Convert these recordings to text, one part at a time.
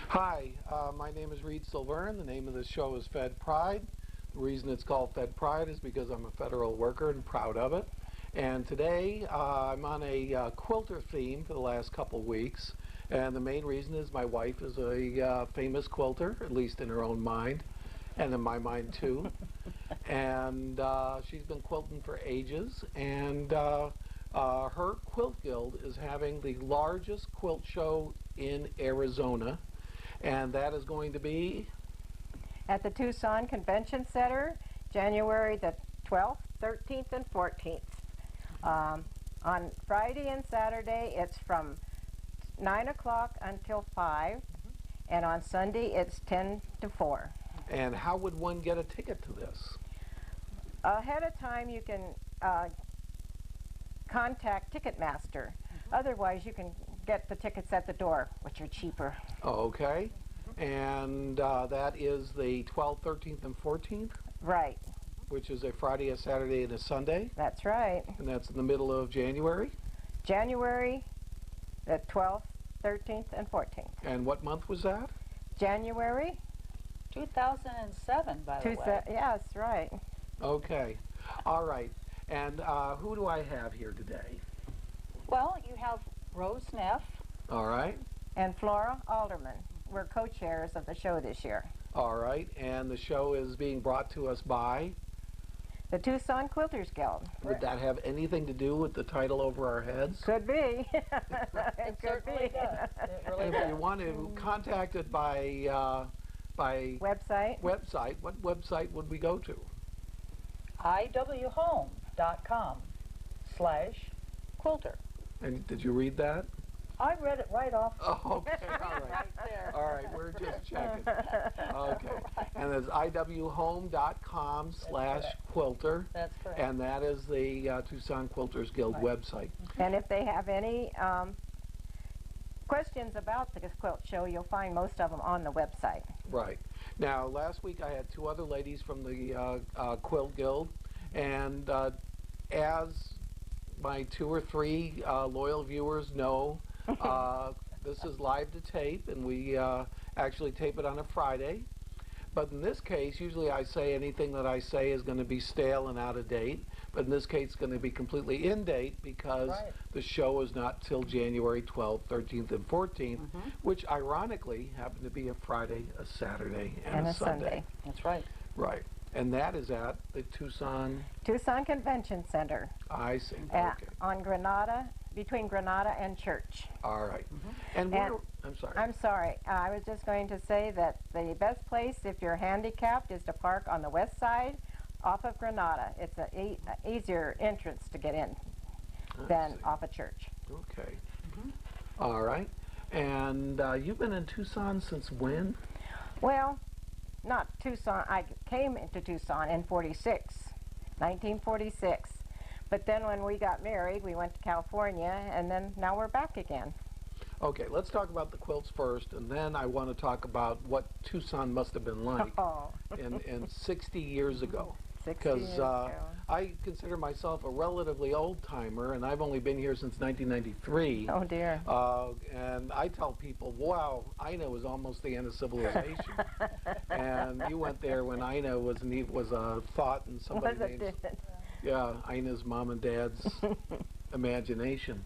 Hi, my name is Reed Silverne. The name of the show is Fed Pride. The reason it's called Fed Pride is because I'm a federal worker and proud of it. And today I'm on a quilter theme for the last couple weeks. And the main reason is my wife is a famous quilter, at least in her own mind, and in my mind too. And she's been quilting for ages. And her quilt guild is having the largest quilt show in Arizona. And that is going to be at the Tucson Convention Center, January the 12th, 13th, and 14th. On Friday and Saturday, it's from 9 o'clock until 5, and on Sunday, it's 10 to 4. And how would one get a ticket to this? Ahead of time, you can contact Ticketmaster. Otherwise, you can get the tickets at the door, which are cheaper. Okay. And that is the 12th, 13th, and 14th? Right. Which is a Friday, a Saturday, and a Sunday? That's right. And that's in the middle of January? January the 12th, 13th, and 14th. And what month was that? January 2007, by the way. Yes, right. Okay. All right. And who do I have here today? Well, you have Rose Neff. All right. And Flora Alderman. We're co-chairs of the show this year. All right. And the show is being brought to us by? The Tucson Quilters Guild. Would that have anything to do with the title over our heads? Could be. It certainly does. It really If does. you want to contact it by website, what website would we go to? iwhome.com/quilter. And did you read that? I read it right off. Oh, okay, all right. Right there. All right, we're just checking. Okay, and it's iwhome.com/quilter. That's correct. And that is the Tucson Quilters Guild website. and if they have any questions about the quilt show, you'll find most of them on the website. Right. Now, last week I had two other ladies from the Quilt Guild, and as my 2 or 3 loyal viewers know, this is live to tape, and we actually tape it on a Friday. But in this case, usually I say anything that I say is going to be stale and out of date. But in this case, it's going to be completely in date because the show is not till January 12th, 13th, and 14th, which ironically happen to be a Friday, a Saturday, and a Sunday. That's right. Right. And that is at the Tucson Convention Center. I see. Okay. Okay. Between Granada and Church. All right. And I'm sorry. I'm sorry. I was just going to say that the best place if you're handicapped is to park on the west side off of Granada. It's an easier entrance to get in than off of Church. Okay. All right. And you've been in Tucson since when? Well, not Tucson. I came into Tucson in 1946. But then when we got married, we went to California, and then now we're back again. Okay, let's talk about the quilts first, and then I want to talk about what Tucson must have been like in 60 years ago. 60 years ago. I consider myself a relatively old-timer, and I've only been here since 1993. Oh, dear. And I tell people, wow, Ina was almost the end of civilization. And you went there when Ina was a thought and somebody named... Yeah, Ina's mom and dad's imagination.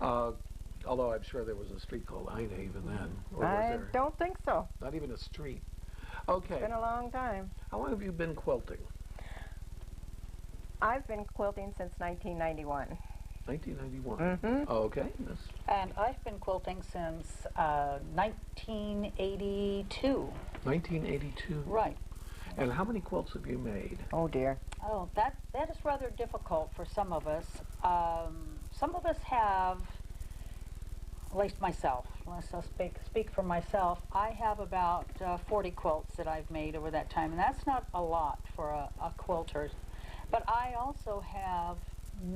Although I'm sure there was a street called Ina even then. Or was I there? don't think so. Not even a street. Okay. It's been a long time. How long have you been quilting? I've been quilting since 1991. 1991. Oh, okay. And I've been quilting since 1982. 1982. Right. And how many quilts have you made? Oh, dear. Oh, that is rather difficult for some of us. Some of us have, at least myself, unless I speak for myself, I have about 40 quilts that I've made over that time, and that's not a lot for a quilter. But I also have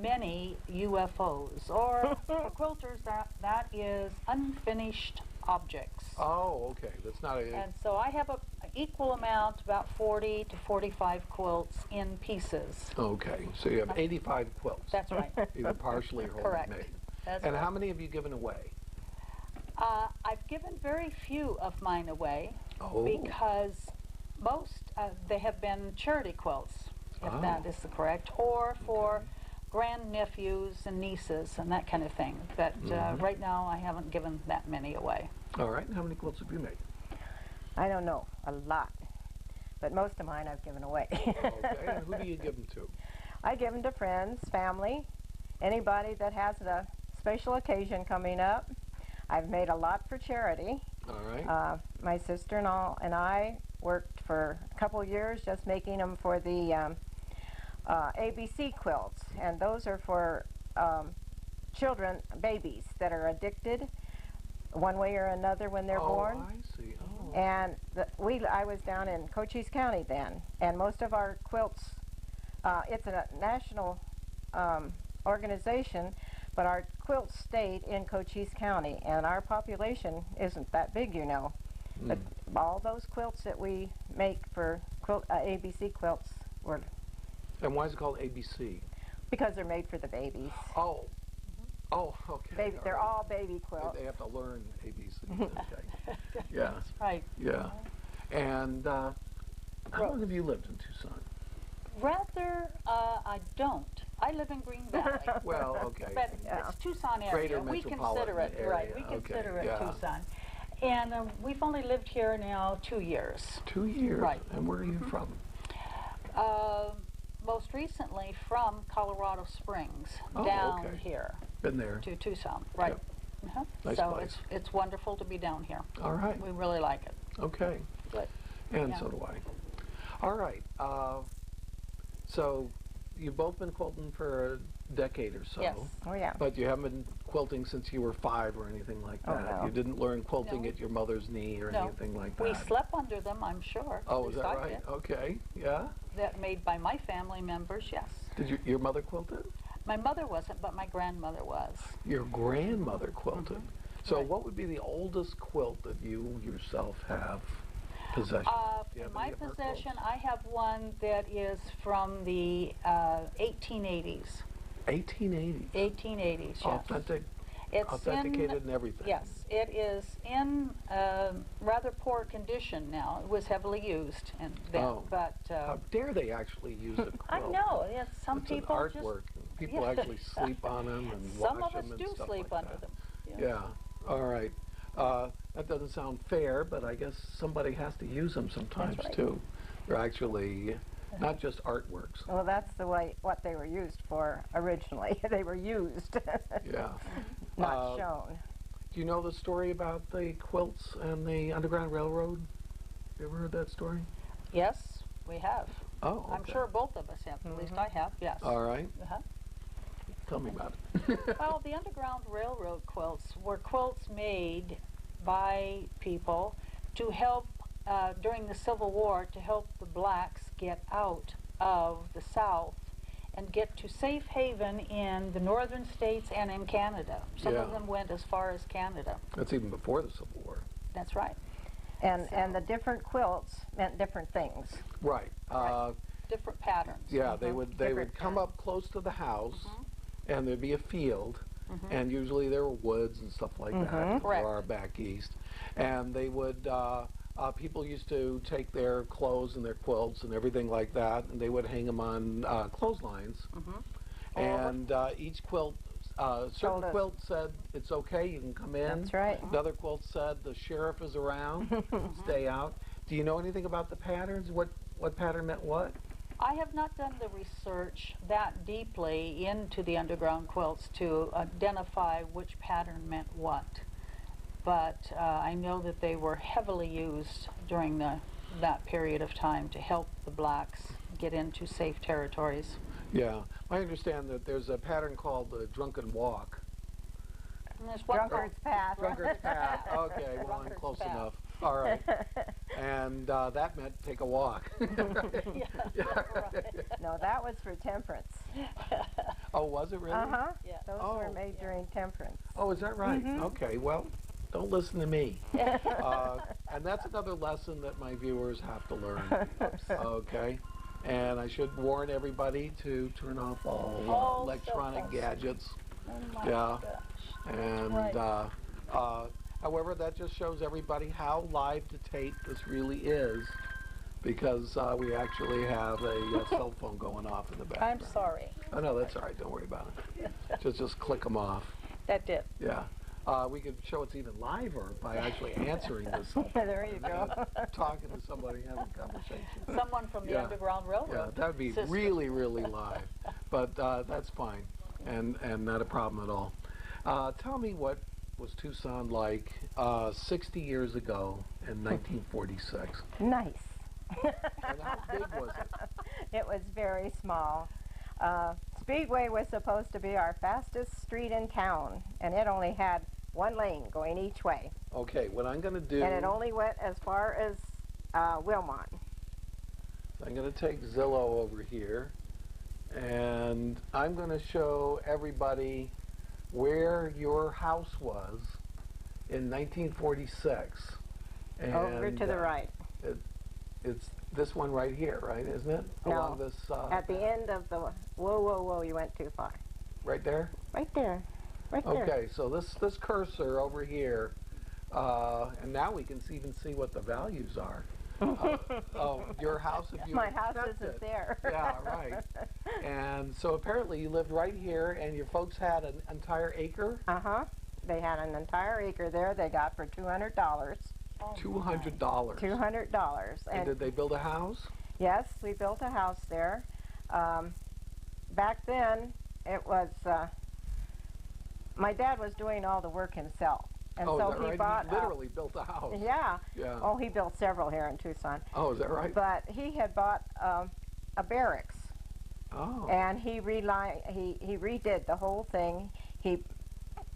many UFOs, or for quilters, that is unfinished objects. Oh, okay. That's not a... And so I have an equal amount, about 40 to 45 quilts in pieces. Okay. So you have 85 quilts. That's right. Either partially or wholly Correct. made. That's And right. how many have you given away? I've given very few of mine away Oh. because most, they have been charity quilts, if that Oh. is the correct, or for Okay. grandnephews and nieces and that kind of thing. But right now I haven't given that many away. All right. And how many quilts have you made? I don't know, a lot. But most of mine I've given away. Okay. And who do you give them to? I give them to friends, family, anybody that has a special occasion coming up. I've made a lot for charity. All right. My sister-in-law and I worked for a couple years just making them for the ABC quilts, and those are for children, babies that are addicted one way or another when they're born. Oh, I see. Oh. And I was down in Cochise County then, and most of our quilts, it's a national organization, but our quilts stayed in Cochise County, and our population isn't that big, you know. But all those quilts that we make for ABC quilts were, And why is it called ABC? because they're made for the babies. Oh. Oh, okay. Baby, they're right. all baby quilts. They have to learn ABC. Okay. Yeah. That's right. Yeah. And how long have you lived in Tucson? Rather, I don't. I live in Green Valley. Well, okay. But Yeah. it's Tucson area. Greater We consider metropolitan it, right, area. we Okay, consider it yeah. Tucson. And we've only lived here now 2 years. 2 years. Right. And where are you from? Most recently from Colorado Springs Oh, down okay. here Been there. to Tucson, right. Yep. Nice So place. it's wonderful to be down here. All right. We really like it. Okay. Good. And Yeah. so do I. All right. So you've both been quilting for a decade or so. Yes. Oh, yeah. But you haven't been quilting since you were 5 or anything like Oh, that. no. You didn't learn quilting No. at your mother's knee or No. anything like that. We slept under them, I'm sure. Oh, At is least that I right? did. Okay. Yeah. That made by my family members, yes. Did your mother quilted? My mother wasn't, but my grandmother was. Your grandmother quilted. So Right. what would be the oldest quilt that you yourself have possession? Do you In have my any of her possession, quilts? I have one that is from the 1880s. 1880s. 1880s, yes. Authentic, It's authenticated and everything. Yes, it is in rather poor condition now. It was heavily used and then, Oh. but How dare they actually use a quilt? I know. Yes, some It's people an just artwork. People Yeah. sleep sleep on them and some wash of us them and do stuff sleep like under that. them. Yeah. All right. That doesn't sound fair, but I guess somebody has to use them sometimes right. too. They're actually not just artworks. Well, that's the way what they were used for originally. They were used, Yeah. not shown. Do you know the story about the quilts and the Underground Railroad? You ever heard that story? Yes, we have. Oh, I'm okay. sure both of us have. At least I have. Yes. All right. Uh-huh. Tell me about it. Well, the Underground Railroad quilts were quilts made by people to help during the Civil War to help the blacks get out of the South and get to safe haven in the northern states and in Canada. Some of Yeah. them went as far as Canada. That's even before the Civil War. That's right. And the different quilts meant different things. Right. Right. Different patterns. Yeah, they would Different come up close to the house, and there'd be a field, and usually there were woods and stuff like that. There Correct. are back east, and they would. People used to take their clothes and their quilts and everything like that, and they would hang them on clotheslines. And each quilt, certain Told us. quilt said it's okay, you can come in. That's right. Another quilt said the sheriff is around, stay out. Do you know anything about the patterns? What pattern meant what? I have not done the research that deeply into the underground quilts to identify which pattern meant what. But I know that they were heavily used during that period of time to help the blacks get into safe territories. Yeah, I understand that there's a pattern called the drunken walk. And there's one Drunkard's path. Drunkard's path. Okay, well, I'm Drunkard's close path. enough. All right. And that meant take a walk. Yeah, right. No, that was for temperance. Oh, was it really? Uh-huh. Yeah. Those Oh. were made during temperance. Oh, is that right? Okay, well, don't listen to me. And that's another lesson that my viewers have to learn. Okay? And I should warn everybody to turn off all All cell electronic phones. gadgets. Oh my Yeah. gosh. And Right. However, that just shows everybody how live to tape this really is, because we actually have a cell phone going off in the background. I'm sorry. Oh, no, that's all right. Don't worry about it. Just click them off. That did. Yeah. We could show it's even liver by actually answering the cell phone. There you go. Talking to somebody, having a conversation. Someone from the Yeah. Underground Railroad. Yeah, that would be system. really, really live. But that's fine, and not a problem at all. Tell me, what was Tucson like 60 years ago in 1946? Nice. And how big was it? It was very small. Speedway was supposed to be our fastest street in town, and it only had one lane going each way. Okay, what I'm going to do, And it only went as far as Wilmot. I'm going to take Zillow over here, and I'm going to show everybody where your house was in 1946. And, Over to the right. It's this one right here, right, isn't it? No, Along this, at the end of the, whoa, you went too far. right there? Right there, right there. Okay, so this cursor over here, and now we can even see what the values are. Oh, your house, if you My house kept isn't it. there. Yeah, right. And so apparently you lived right here, and your folks had an entire acre? Uh-huh. They had an entire acre there they got for $200. Oh, $200. $200. And did they build a house? Yes, we built a house there. Back then, it was, my dad was doing all the work himself. And Oh, so is that he right? bought, He literally built a house. yeah. Yeah. Oh, he built several here in Tucson. Oh, is that right? But he had bought a barracks, Oh. and he redid the whole thing. He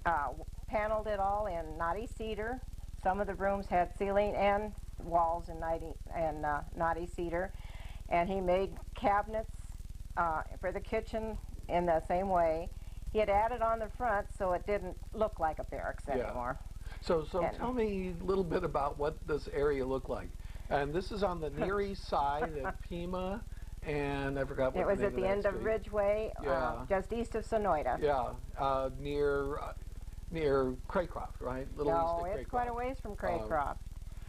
paneled it all in knotty cedar. Some of the rooms had ceiling and walls in knotty cedar, and he made cabinets for the kitchen in the same way. He had added on the front so it didn't look like a barracks Yeah. anymore. So And- tell me a little bit about what this area looked like. And this is on the Near East side of Pima, and I forgot what It was the name at the of end that of street. Ridgeway, Yeah. just east of Sonoyta. Yeah, near Craycroft, right? Little No, east of it's quite a Craycroft. ways from Craycroft.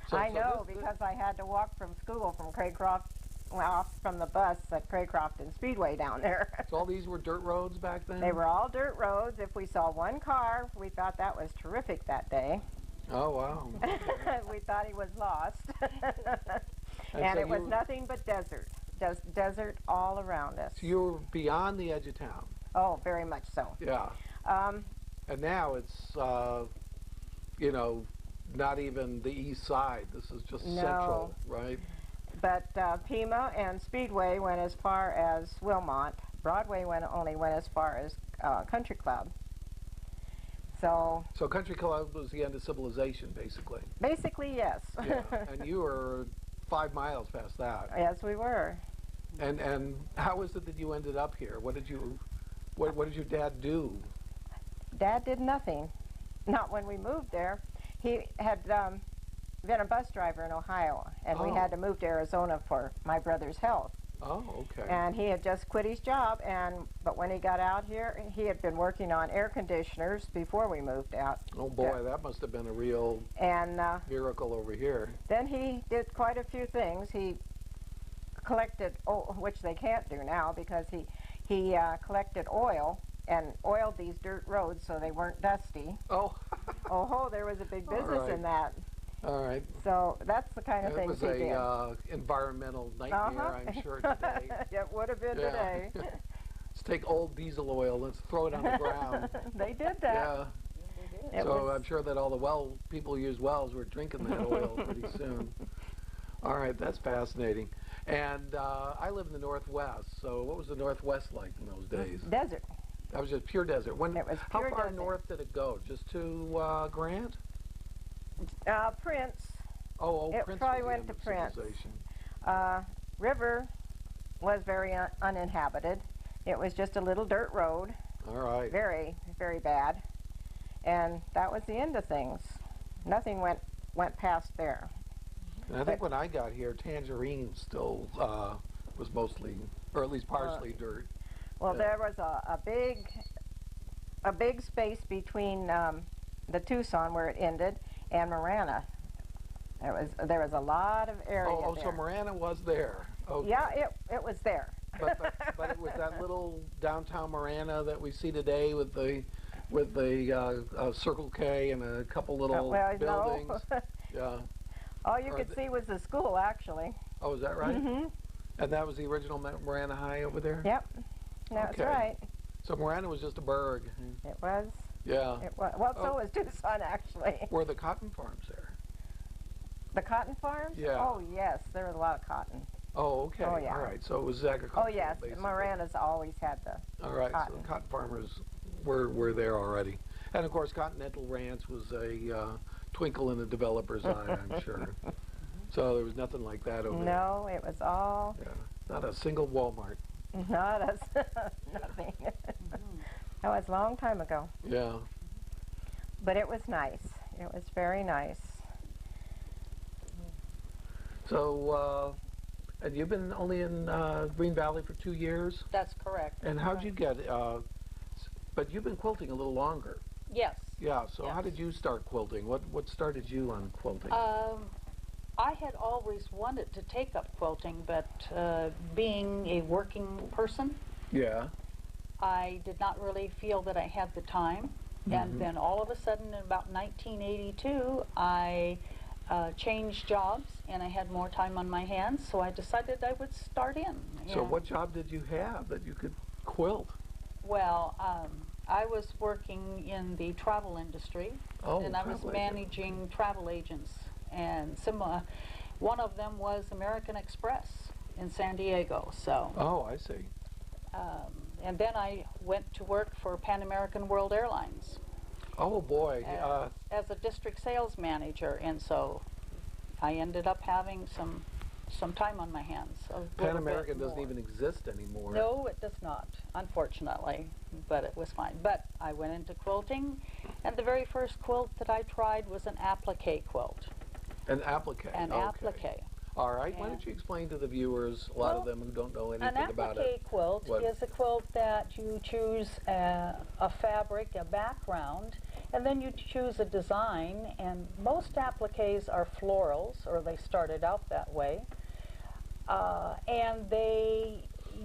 So- I so know this- because I had to walk from school from Craycroft, well, off from the bus at Craycroft and Speedway down there. So all these were dirt roads back then? They were all dirt roads. If we saw one car, we thought that was terrific that day. Oh, wow. We thought he was lost. And And so it was you- nothing but desert, just desert all around us. So you were beyond the edge of town. Oh, very much so. Yeah. And now it's, you know, not even the east side. This is just No. central, right? But Pima and Speedway went as far as Wilmot. Broadway only went as far as Country Club. So So Country Club was the end of civilization, basically. basically, yes. Yeah. And you were 5 miles past that. Yes, we were. And how is it that you ended up here? What did your dad do? Dad did nothing. Not when we moved there. He had been a bus driver in Ohio, and we Oh. had to move to Arizona for my brother's health. Oh, okay. And he had just quit his job, but when he got out here, he had been working on air conditioners before we moved out. Oh boy, that must have been a real And miracle over here. then he did quite a few things. He collected, which they can't do now, because he collected oil and oiled these dirt roads so they weren't dusty. Oh, There was a big All business right. in that. all right. So that's the kind of It things was he did. a environmental nightmare, I'm sure, today. It would have been Yeah. today. Let's take old diesel oil, let's throw it on the ground. They did that. Yeah. It So was- I'm sure that all the people who use wells were drinking that oil pretty soon. All right, that's fascinating. And I live in the Northwest, so what was the Northwest like in those days? Desert. That was just pure desert. It was How pure far desert. north did it go? Just to Grant? Prince. Oh, It Prince probably was the went end to of Prince. civilization. River was very uninhabited. It was just a little dirt road, All right. very, very bad. And that was the end of things. Nothing went past there. And I think when I got here, Tangerine still was mostly, or at least partially dirt. Well, Yeah. there was a big space between the Tucson where it ended and Marana. There was a lot of area Oh, there. so Marana was there. Okay. Yeah, it was there. But it was that little downtown Marana that we see today with the Circle K and a couple little Well, buildings. no. Yeah. All you Or could see was the school, actually. Oh, is that right? Mm-hmm. And that was the original Marana High over there? Yep, that's Okay. right. So Marana was just a burg. It was. Yeah. It was. Well, so Oh. was Tucson, actually. Were the cotton farms there? The cotton farms? Yeah. Oh, yes, there was a lot of cotton. Oh, okay. Oh, yeah. All right. So it was agricultural. Oh, yes, basically. Marana's always had the All right. So cotton. the cotton farmers were there already. And of course, Continental Ranch was a twinkle in the developer's eye, I'm sure. So there was nothing like that over there. No, it was all, Yeah. Not a single Walmart. not us, nothing. That was a long time ago. Yeah. But it was nice. It was very nice. So, and you've been only in Green Valley for 2 years? That's correct. And how'd you get, but you've been quilting a little longer. Yes. Yeah, so how Yes. did you start quilting? What started you on quilting? I had always wanted to take up quilting, but being a working person, Yeah. I did not really feel that I had the time. And then all of a sudden, in about 1982, I changed jobs and I had more time on my hands, so I decided I would start in. So Yeah. what job did you have that you could quilt? Well, I was working in the travel industry, Oh, and I was travel agent. managing travel agents, and one of them was American Express in San Diego. So, Oh, I see. and then I went to work for Pan American World Airlines Oh, boy. as a district sales manager, and so I ended up having some time on my hands. a little Pan bit American doesn't more. even exist anymore. No, it does not, unfortunately, but it was fine. But I went into quilting, and the very first quilt that I tried was an applique quilt. An applique. An okay. applique. All right. Why Yeah. don't you explain to the viewers, a lot of Well, them who don't know An anything about it. applique quilt What? is a quilt that you choose a fabric, a background, and then you choose a design, and most appliques are florals, or they started out that way. And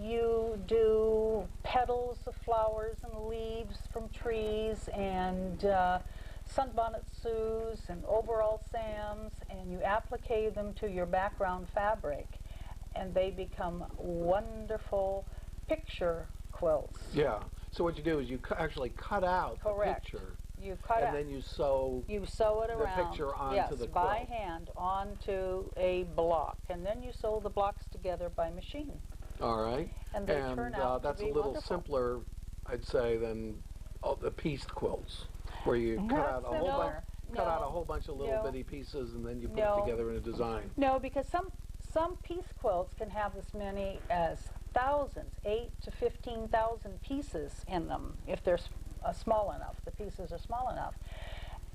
you do petals of flowers and leaves from trees and sunbonnet Sues and overall Sams, and you applique them to your background fabric, and they become wonderful picture quilts. Yeah. So what you do is you actually cut out Correct. the picture, You cut and it. then you sew. You sew it the around, picture onto yes, the by quilt. hand onto a block, and then you sew the blocks together by machine. All right. And they turn out to that's be a little wonderful. simpler, I'd say, than the pieced quilts, where you cut out a whole bunch. Similar. Cut out a No, whole bunch of little no. bitty pieces, and then you put No. it together in a design. No, because some piece quilts can have as many as thousands, 8 to 15,000 pieces in them if they're small enough. The pieces are small enough.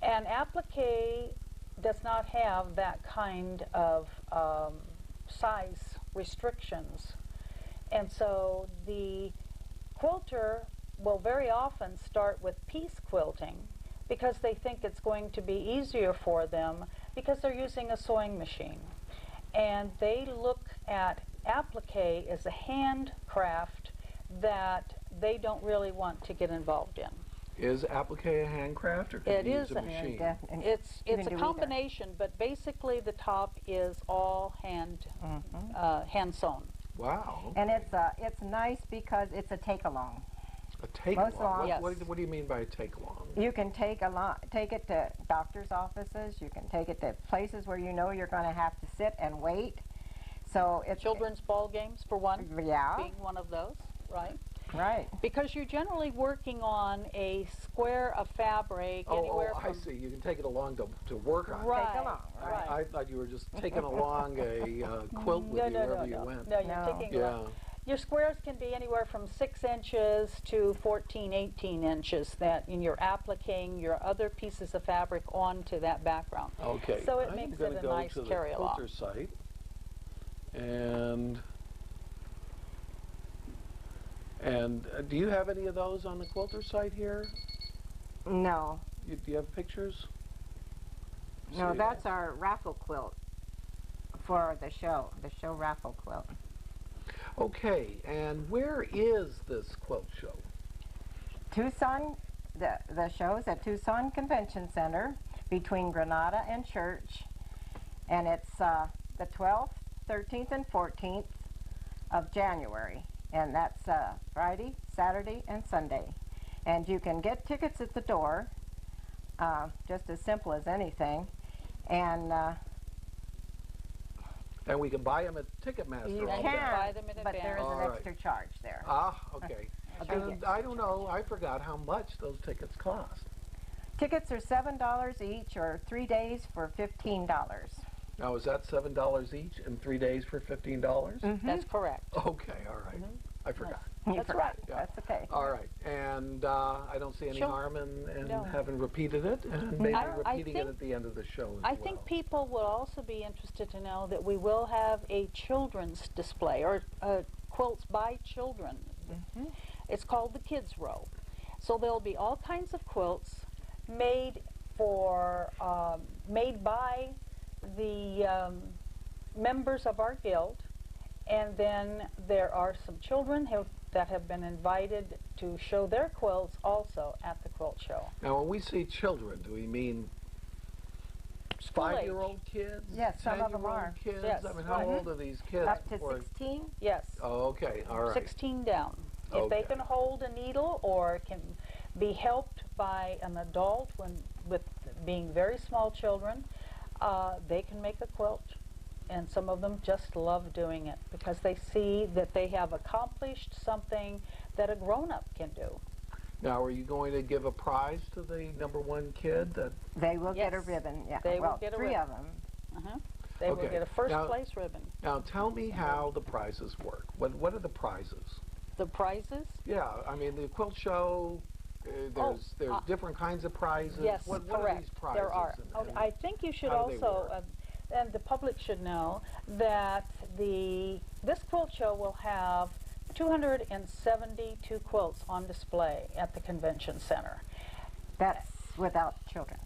And applique does not have that kind of size restrictions. And so the quilter will very often start with piece quilting because they think it's going to be easier for them because they're using a sewing machine. And they look at applique as a handcraft that they don't really want to get involved in. Is applique a handcraft, or can It you is use a a machine? It's You can a do either. combination, but basically the top is all hand sewn. Wow. And it's nice because it's a take-along. A take most along. long- Yes. What do you mean by a take along? You can take it to doctor's offices. You can take it to places where you know you're going to have to sit and wait. So it's Children's ball games, for one, Yeah, being one of those, right? right. Because you're generally working on a square of fabric anywhere I from see. You can take it along to work on. right, Take along, right. I thought you were just taking along a quilt with you wherever you went. No, you're No. taking Yeah. along. Your squares can be anywhere from 6 inches to 14, 18 inches that you're appliquing your other pieces of fabric onto that background. Okay. So it I'm makes gonna it a go nice to the carry-along. quilter site. And do you have any of those on the quilter site here? No. Do you have pictures? No, See that's that? our raffle quilt for the show raffle quilt. Okay, and where is this quilt show? Tucson, the show's at Tucson Convention Center between Granada and Church, and it's the 12th, 13th, and 14th of January, and that's Friday, Saturday, and Sunday. And you can get tickets at the door, just as simple as anything, and And we can buy them at Ticketmaster. you all can, day. buy them in but there is advance. an All right. extra charge there. Ah, okay. A big And extra I don't know, I forgot how much those tickets cost. Tickets are $7 each, or 3 days for $15. Now, is that $7 each and 3 days for $15? That's correct. Okay, all right. I forgot. You That's forgot. right. Yeah. That's okay. All right, and I don't see any Sure. harm in No. having repeated it, and maybe I repeating it think- at the end of the show as I well. think people will also be interested to know that we will have a children's display, or quilts by children. It's called the Kids Row. So there'll be all kinds of quilts made by the members of our guild, and then there are some children that have been invited to show their quilts also at the quilt show. Now, when we say children, do we mean School age. 5-year-old kids? Yes, some of them 10-year-old are. kids? Yes, I mean, how right. old are these kids? Up to Or- 16? Yes. Oh, okay, all right. 16 down. If they Okay. can hold a needle or can be helped by an adult with being very small children, they can make a quilt. And some of them just love doing it because they see that they have accomplished something that a grown-up can do. Now, are you going to give a prize to the #1 kid? That They will get a Yes, ribbon. Yeah. they will well, get a 3 ribbon. of them. They will Okay. get a first Now- place ribbon. Now, tell me how the prizes work. What are the prizes? The prizes? Yeah, I mean, the quilt show, there's different kinds of prizes. Yes, What correct. are these prizes? There are. and I think you should how do they also, work? and the public should know, that this quilt show will have 272 quilts on display at the convention center. That's without children's.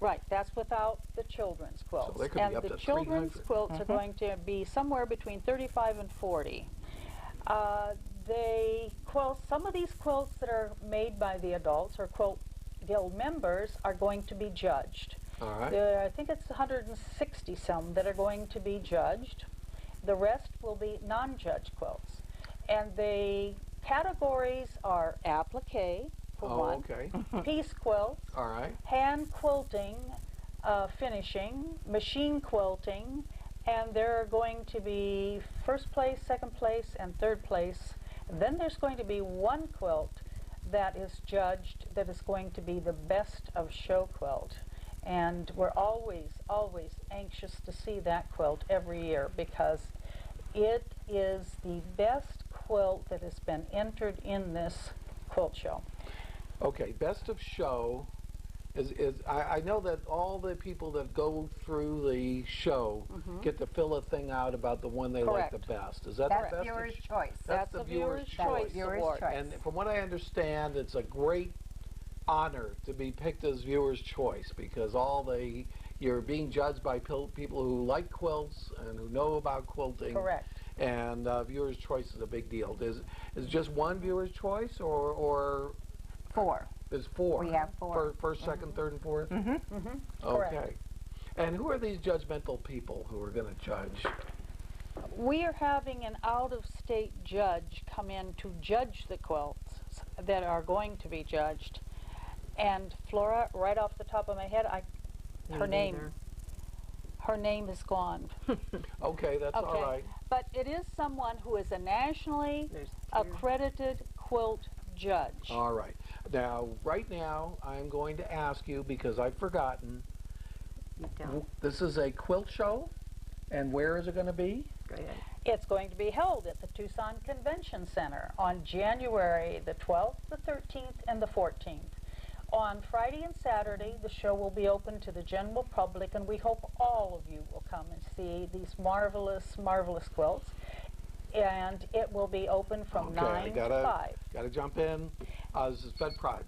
Right, that's without the children's quilts. there could be and up the to children's 300. quilts are going to be somewhere between 35 and 40. Some of these quilts that are made by the adults or quilt guild members are going to be judged. All right. I think it's 160 some that are going to be judged. The rest will be non-judged quilts. And the categories are applique, for Oh, one, okay. piece quilts, All right. hand quilting, finishing, machine quilting, and there are going to be first place, second place, and third place. Then there's going to be one quilt that is judged that is going to be the best of show quilt. And we're always, always anxious to see that quilt every year because it is the best quilt that has been entered in this quilt show. Okay, best of show I know that all the people that go through the show get to fill a thing out about the one they like the best. Is that That's the best? viewer's of choice. That's the viewer's choice Viewer's award. choice. And from what I understand, it's a great honor to be picked as viewer's choice because you're being judged by people who like quilts and who know about quilting. Correct. And viewer's choice is a big deal. Is just one viewer's choice or 4. there's 4? We have 4. First, second, third, and fourth? Correct. Okay. And who are these judgmental people who are going to judge? We are having an out-of-state judge come in to judge the quilts that are going to be judged. And Flora, right off the top of my head, her name is gone. Okay, that's all Okay. right. But it is someone who is a nationally accredited quilt judge. All right. Now, right now, I'm going to ask you, because I've forgotten, this is a quilt show, and where is it going to be? It's going to be held at the Tucson Convention Center on January the 12th, the 13th, and the 14th. On Friday and Saturday, the show will be open to the general public, and we hope all of you will come and see these marvelous, marvelous quilts. And it will be open from 9 to 5. Got to jump in. This is Fed Pride.